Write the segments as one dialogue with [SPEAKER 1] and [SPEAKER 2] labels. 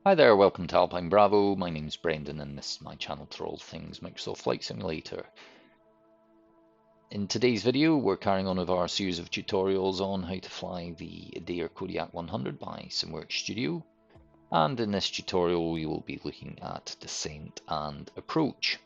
[SPEAKER 1] Hi there, welcome to Alpine Bravo. My name's Brendan and this is my channel for all things Microsoft Flight Simulator. In today's video, we're carrying on with our series of tutorials on how to fly the Adair Kodiak 100 by SimWorks Studio. And in this tutorial, we will be looking at Desent and Approach.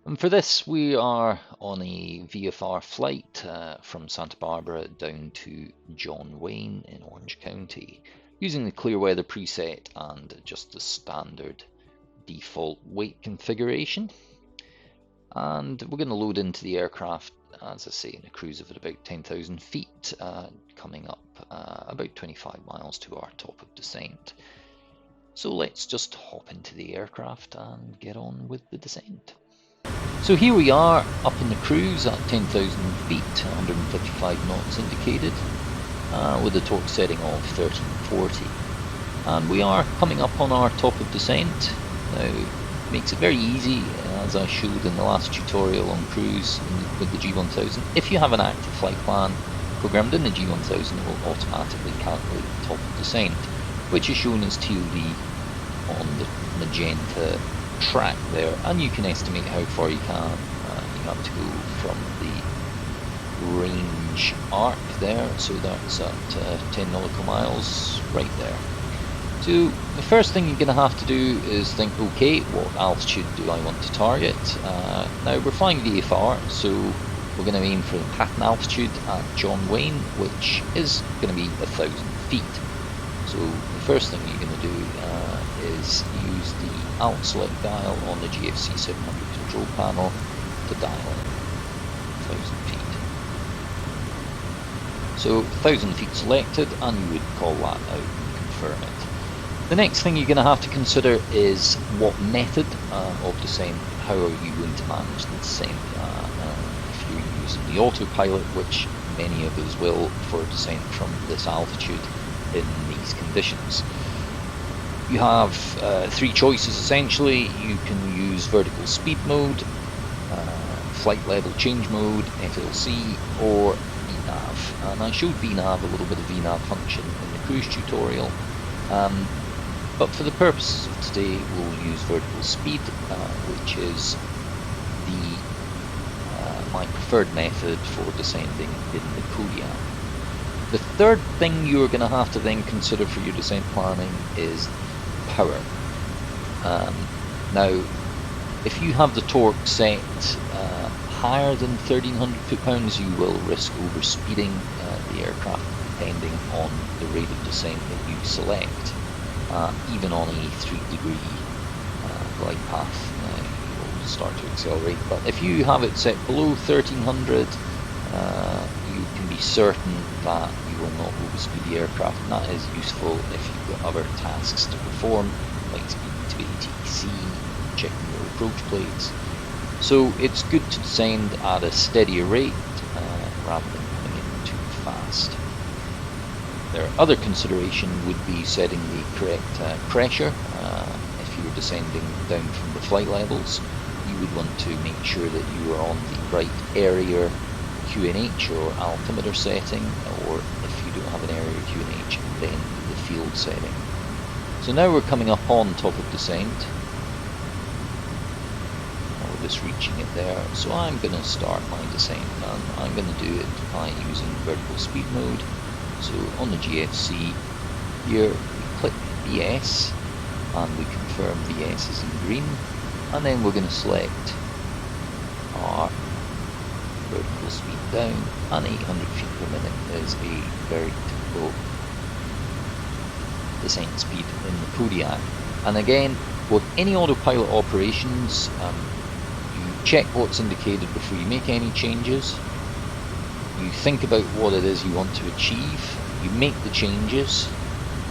[SPEAKER 1] And for this, we are on a VFR flight from Santa Barbara down to John Wayne in Orange County, using the clear weather preset and just the standard default weight configuration. And we're going to load into the aircraft, as I say, in a cruise of about 10,000 feet, coming up about 25 miles to our top of descent. So let's just hop into the aircraft and get on with the descent. So here we are up in the cruise at 10,000 feet, 155 knots indicated, with the torque setting of 1340. And we are coming up on our top of descent. Now, it makes it very easy, as I showed in the last tutorial on cruise with the G1000. If you have an active flight plan programmed in the G1000, it will automatically calculate the top of descent, which is shown as TOD on the magenta track there, and you can estimate how far you can. You have to go from the range arc there, so that's at 10 nautical miles right there. So the first thing you're going to have to do is think, okay, what altitude do I want to target? Now we're flying VFR, so we're going to aim for the pattern altitude at John Wayne, which is going to be 1,000 feet. So the first thing you're going to do is use the alt select dial on the GFC 700 control panel to dial in 1,000 feet. So 1,000 feet selected, and you would call that out and confirm it. The next thing you're going to have to consider is what method of descent, how are you going to manage the descent. If you're using the autopilot, which many of us will for descent from this altitude in these conditions. You have three choices essentially. You can use vertical speed mode, flight level change mode, FLC, or VNAV. And I showed VNAV, a little bit of VNAV function in the cruise tutorial. But for the purposes of today, we'll use vertical speed, which is my preferred method for descending in the Kodiak. The third thing you're going to have to then consider for your descent planning is power. Now, if you have the torque set higher than 1,300 foot-pounds, you will risk overspeeding the aircraft depending on the rate of descent that you select. Even on a 3-degree glide path, you will start to accelerate. But if you have it set below 1,300, you can be certain that you will not overspeed the aircraft, and that is useful if you've got other tasks to perform, like speaking to ATC, checking your approach plates. So it's good to descend at a steadier rate rather than coming in too fast. Their other consideration would be setting the correct pressure. If you were descending down from the flight levels, you would want to make sure that you are on the right area QNH or altimeter setting, or if you don't have an area QNH, then the field setting. So now we're coming up on top of descent. We're just reaching it there. So I'm going to start my descent, and I'm going to do it by using vertical speed mode. So on the GFC here, we click VS, and we confirm VS is in green, and then we're going to select our vertical speed down, and 800 feet per minute is a very typical descent speed in the Kodiak. And again, with any autopilot operations, you check what's indicated before you make any changes. You think about what it is you want to achieve, you make the changes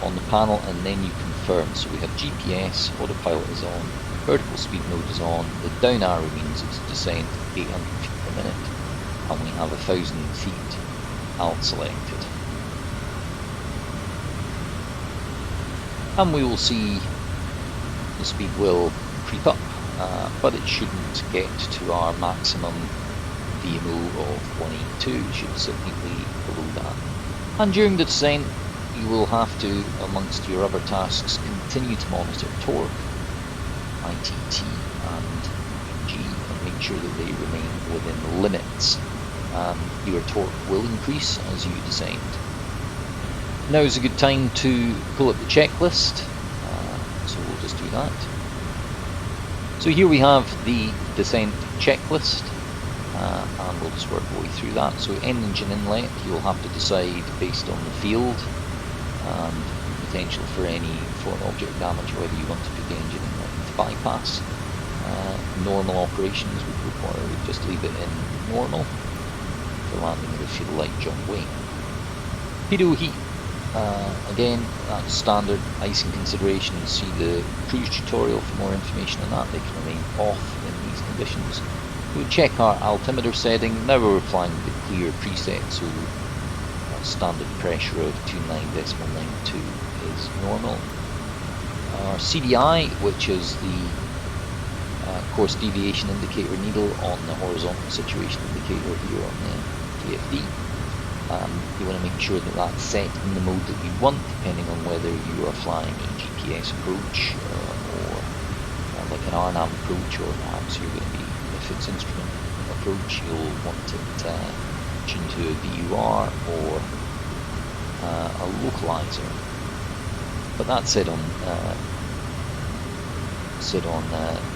[SPEAKER 1] on the panel, and then you confirm. So we have GPS, autopilot is on, vertical speed mode is on, the down arrow means it's descent 800 feet per minute, and we have 1,000 feet alt selected. And we will see the speed will creep up, but it shouldn't get to our maximum VMO of 182, it should sit neatly below that. And during the descent, you will have to, amongst your other tasks, continue to monitor torque, ITT and G, and make sure that they remain within limits. Your torque will increase as you descend. Now is a good time to pull up the checklist, so we'll just do that. So here we have the descent checklist, and we'll just work our way through that. So engine inlet, you'll have to decide based on the field and potential for any foreign object damage whether you want to put the engine inlet into bypass. Normal operations would require we just leave it in normal for landing with a fuel like John Wayne. Pitot heat, again, that's standard icing considerations. See the cruise tutorial for more information on that. They can remain off in these conditions. We'll check our altimeter setting. Now we're applying the clear preset, so standard pressure of 29.92 is normal. Our CDI, which is the course deviation indicator needle on the horizontal situation indicator here on the KFD. You want to make sure that that's set in the mode that you want, depending on whether you are flying a GPS approach or like an RNAV approach, or perhaps you're going to be, if it's instrument approach, you'll want it tuned to a VUR or a localizer. But that's set on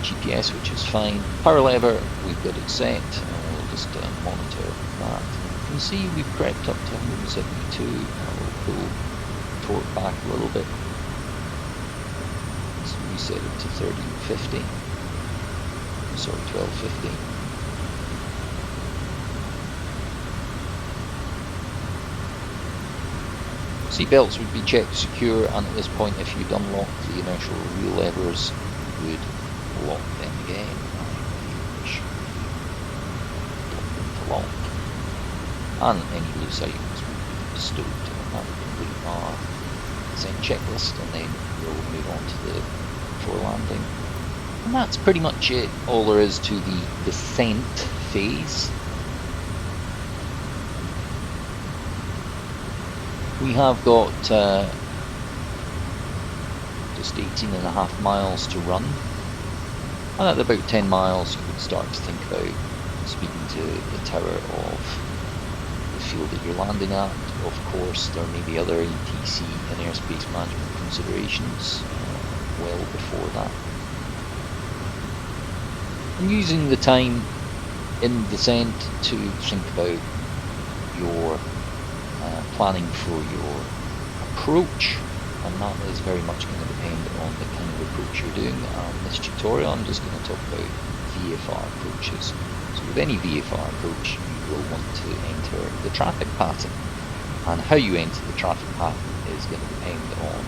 [SPEAKER 1] GPS, which is fine. Power lever, we've got it set, and we'll just monitor that. You can see we've crept up to 172, and we'll pull torque back a little bit. So we set it to 1350, sorry, 1250. Seatbelts would be checked secure, and at this point, if you'd unlock the inertial wheel levers, you would lock them again. Lock. And any loose items would be stowed. And that would complete our descent checklist, and then we'll move on to the before landing. And that's pretty much it. All there is to the descent phase. We have got just 18.5 miles to run, and at about 10 miles you would start to think about speaking to the tower of the field that you're landing at. Of course, there may be other ATC and airspace management considerations well before that. And using the time in descent to think about your planning for your approach, and that is very much going to depend on the kind of approach you're doing. In this tutorial I'm just going to talk about VFR approaches. So with any VFR approach you will want to enter the traffic pattern, and how you enter the traffic pattern is going to depend on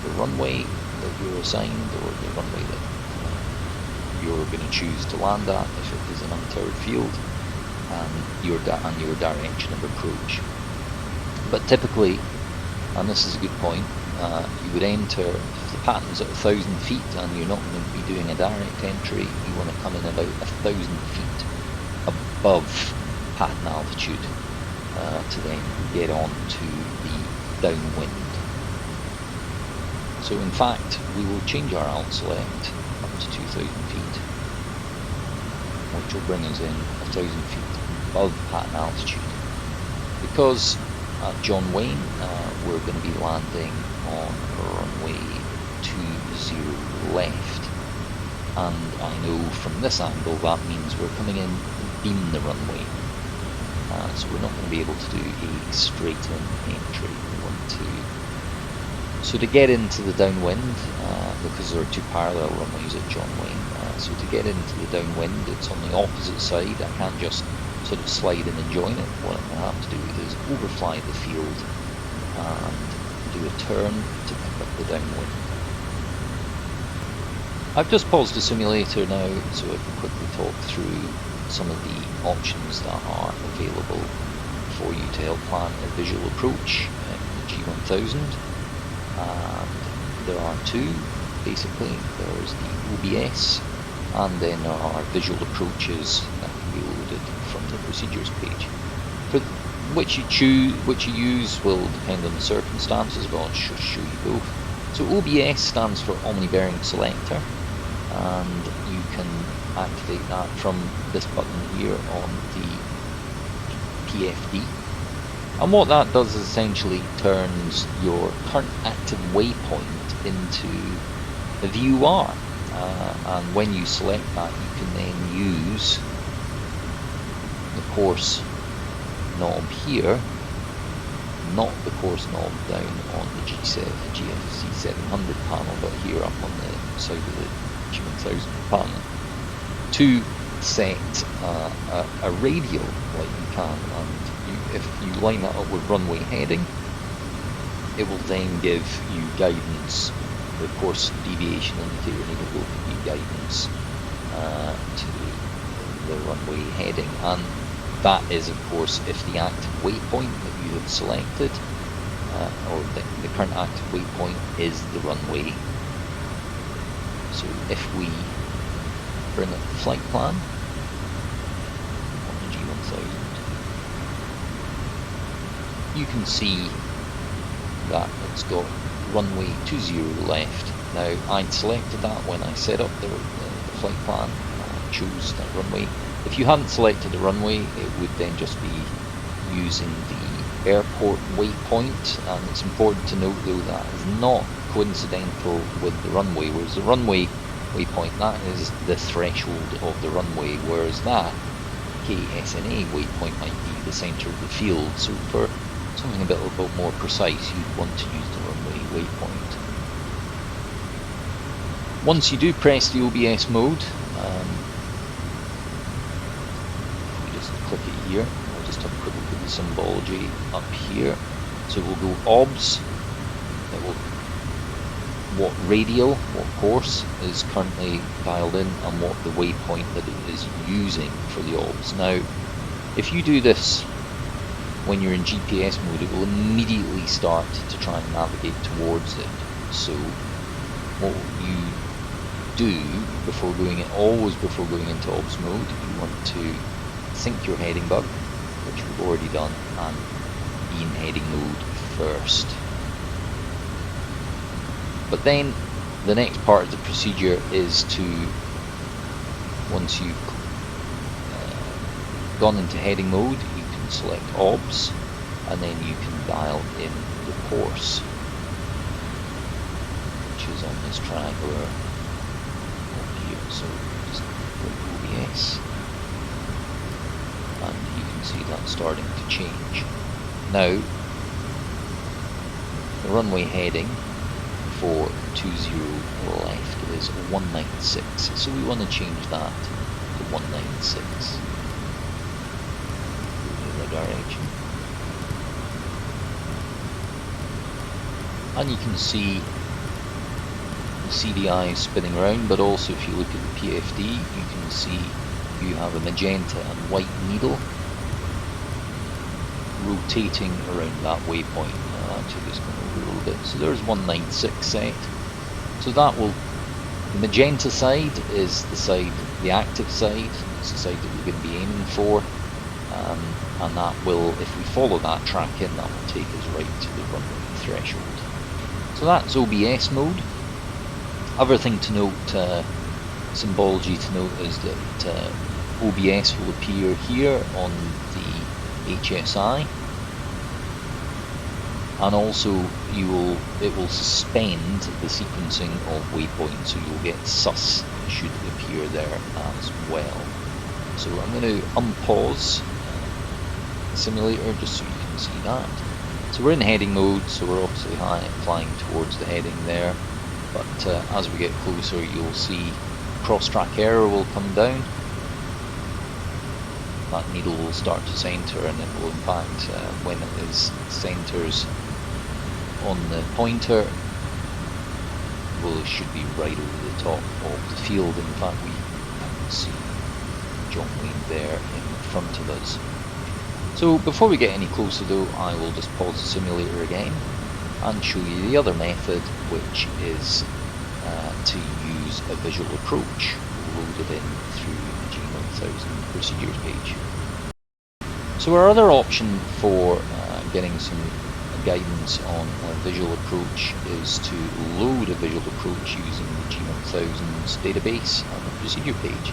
[SPEAKER 1] the runway that you're assigned, or the runway that you're going to choose to land at if it is an untowered field, and your direction of approach. But typically, and this is a good point, you would enter, if the pattern's at 1,000 feet and you're not going to be doing a direct entry, you want to come in about 1,000 feet above pattern altitude to then get on to the downwind. So in fact, we will change our alt select up to 2,000 feet, which will bring us in 1,000 feet above pattern altitude. Because at John Wayne, we're going to be landing on runway 20 left, and I know from this angle that means we're coming in beam the runway, so we're not going to be able to do a straight in entry. We want to, so to get into the downwind, because there are two parallel runways at John Wayne, so to get into the downwind it's on the opposite side. I can't just sort of slide in and join it. What I'm going to have to do is overfly the field and do a turn to pick up the downwind. I've just paused the simulator now so I can quickly talk through some of the options that are available for you to help plan a visual approach in the G1000. And there are two, basically. There's the OBS, and then there are visual approaches that can be loaded from the procedures page. For which you use will depend on the circumstances, but I'll show you both. So OBS stands for Omni Bearing Selector, and you can activate that from this button here on the PFD. And what that does is essentially turns your current active waypoint into a VUR. And when you select that, you can then use the course knob here, not the course knob down on the GFC 700 panel, but here up on the side of the G1000 panel, to set a radial like you can. And if you line that up with runway heading, it will then give you guidance. The course deviation indicator needle will give you guidance to the runway heading, and that is of course if the active waypoint that you have selected, or the current active waypoint is the runway. So if we bring up the flight plan on the G1000, you can see that it's got runway 20 left. Now I'd selected that when I set up the flight plan, I chose that runway. If you hadn't selected the runway, it would then just be using the airport waypoint, and it's important to note though that is not coincidental with the runway, whereas the runway waypoint, that is the threshold of the runway, whereas that KSNA waypoint might be the centre of the field. So for something a bit more precise, you'd want to use the runway waypoint. Once you do press the OBS mode, we just click it here, I'll just have a quick look at the symbology up here. So it will go OBS, it will what radial, what course is currently dialed in, and what the waypoint that it is using for the OBS. Now, if you do this when you're in GPS mode, it will immediately start to try and navigate towards it. So what you do before always before going into OBS mode, you want to sync your heading bug, which we've already done, and be in heading mode first. But then the next part of the procedure is to, once you've gone into heading mode, you can select OBS, and then you can dial in the course, which is on this triangular up here. So just click OBS, and you can see that starting to change. Now, the runway heading for 20 left is 196, so we want to change that to 196. The other direction, and you can see the CDI spinning around, but also if you look at the PFD, you can see you have a magenta and white needle rotating around that waypoint. Actually just going over a little bit. So there's 196 set. So that will, the magenta side is the side, the active side. It's the side that we're going to be aiming for, and that will, if we follow that track in, that will take us right to the runway threshold. So that's OBS mode. Other thing to note, symbology to note, is that OBS will appear here on the HSI, and also it will suspend the sequencing of waypoints, so you'll get sus should appear there as well. So I'm going to unpause the simulator just so you can see that. So we're in heading mode, so we're obviously flying towards the heading there, but as we get closer you'll see cross-track error will come down. That needle will start to center, and it will in fact, when it is centers on the pointer, should be right over the top of the field. In fact, we can see John Wayne there in front of us. So before we get any closer though, I will just pause the simulator again and show you the other method, which is to use a visual approach loaded in through the G1000 procedures page. So our other option for getting some guidance on a visual approach is to load a visual approach using the G1000's database on the procedure page.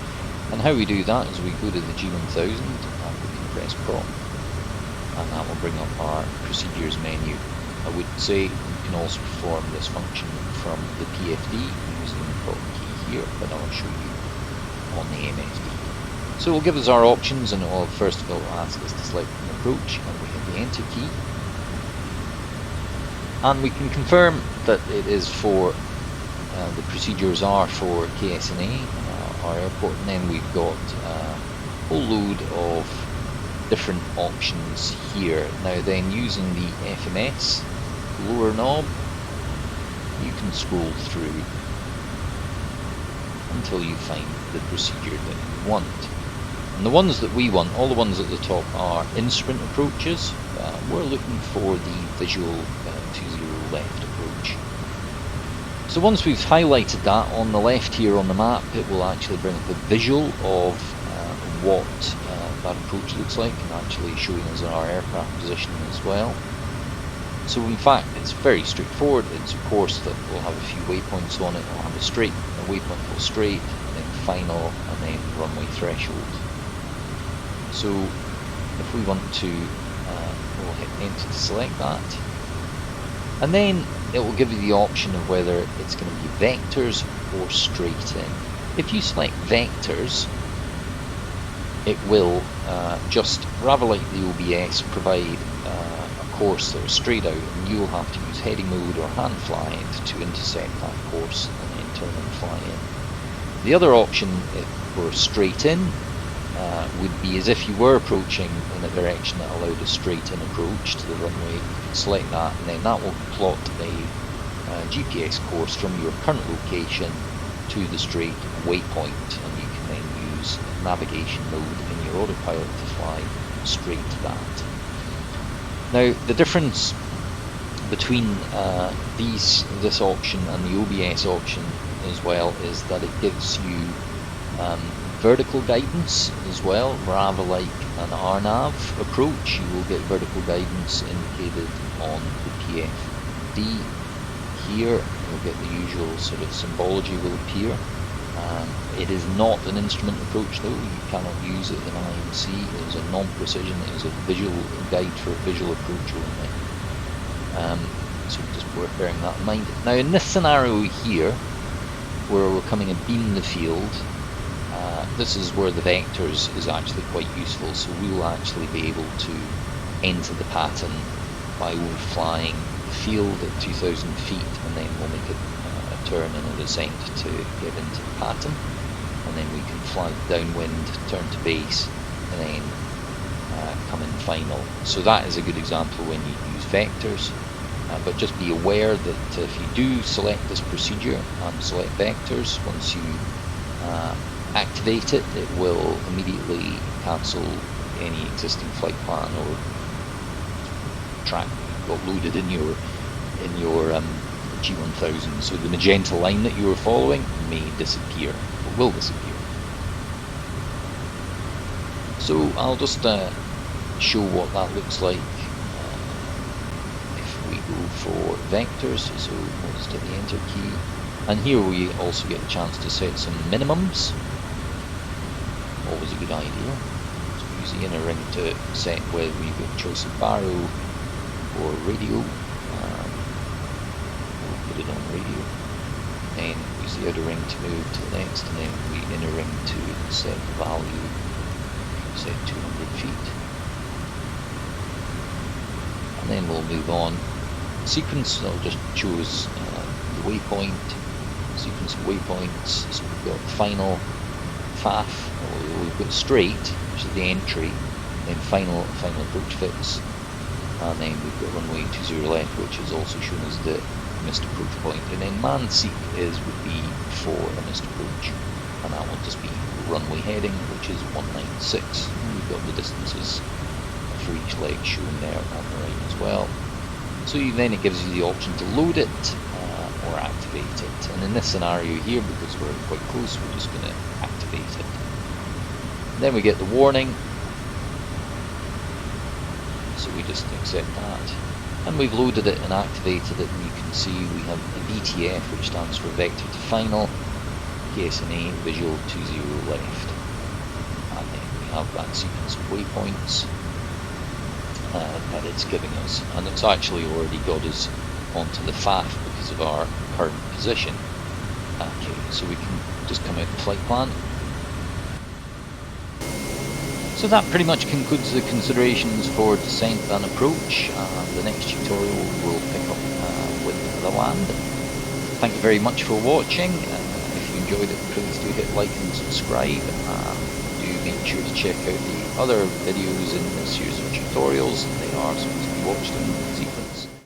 [SPEAKER 1] And how we do that is we go to the G1000 and we can press prompt, and that will bring up our procedures menu. I would say you can also perform this function from the PFD using the prompt key here, but I'll show you on the MSD. So it will give us our options, and it will first of all ask us to select an approach, and we hit the enter key. And we can confirm that it is for, the procedures are for KSNA, our airport, and then we've got a whole load of different options here. Now then, using the FMS lower knob, you can scroll through until you find the procedure that you want. And the ones that we want, all the ones at the top are instrument approaches. We're looking for the visual 20 left approach. So once we've highlighted that on the left here on the map, it will actually bring up a visual of what that approach looks like, and actually showing us our aircraft position as well. So in fact, it's very straightforward. It's a course that will have a few waypoints on it. It'll have a waypoint for straight, and then final, and then runway threshold. So if we want to, we'll hit enter to select that. And then it will give you the option of whether it's going to be vectors or straight in. If you select vectors, it will just, rather like the OBS, provide a course that is straight out, and you'll have to use heading mode or hand flying to intercept that course and then turn and fly in. The other option for straight in would be as if you were approaching in a direction that allowed a straight in approach to the runway. You can select that, and then that will plot a GPS course from your current location to the straight waypoint, and you can then use navigation mode in your autopilot to fly straight to that. Now the difference between this option and the OBS option as well is that it gives you vertical guidance as well, rather like an RNAV approach. You will get vertical guidance indicated on the PFD here. You'll get the usual sort of symbology will appear. It is not an instrument approach though, you cannot use it in IMC. It is a non-precision, it is a visual guide for a visual approach only. So just worth bearing that in mind. Now in this scenario here, where we're coming abeam the field, this is where the vectors is actually quite useful. So we will actually be able to enter the pattern by flying the field at 2,000 feet, and then we'll make a turn and a descent to get into the pattern, and then we can fly downwind, turn to base, and then come in final. So that is a good example when you use vectors. But just be aware that if you do select this procedure and select vectors, once you activate it, it will immediately cancel any existing flight plan or track uploaded in your G1000. So the magenta line that you were following may disappear, or will disappear. So I'll just show what that looks like if we go for vectors. So we'll just hit the enter key, and here we also get a chance to set some minimums. Always a good idea. So use the inner ring to set whether we've got choice of baro or radio. We'll put it on radio. Then use the outer ring to move to the next, and then the inner ring to set the value. Set 200 feet. And then we'll move on. Sequence, I'll just choose the waypoint. Sequence of waypoints. So we've got final, FAF, we've got straight, which is the entry, then final approach fix, and then we've got runway 20 left, which is also shown as the missed approach point, and then man seek would be for a missed approach, and that will just be runway heading, which is 196. And we've got the distances for each leg shown there on the right as well. So then it gives you the option to load it or activate it, and in this scenario here, because we're quite close, we're just going to activate it. Then we get the warning, so we just accept that. And we've loaded it and activated it, and you can see we have a VTF, which stands for Vector to Final, PSNA, Visual to 0 left. And then we have that sequence of waypoints that it's giving us. And it's actually already got us onto the FAF because of our current position. Okay, so we can just come out the flight plan. So that pretty much concludes the considerations for descent and approach. The next tutorial will pick up with the land. Thank you very much for watching. If you enjoyed it, please do hit like and subscribe. Do make sure to check out the other videos in this series of tutorials. They are supposed to be watched in sequence.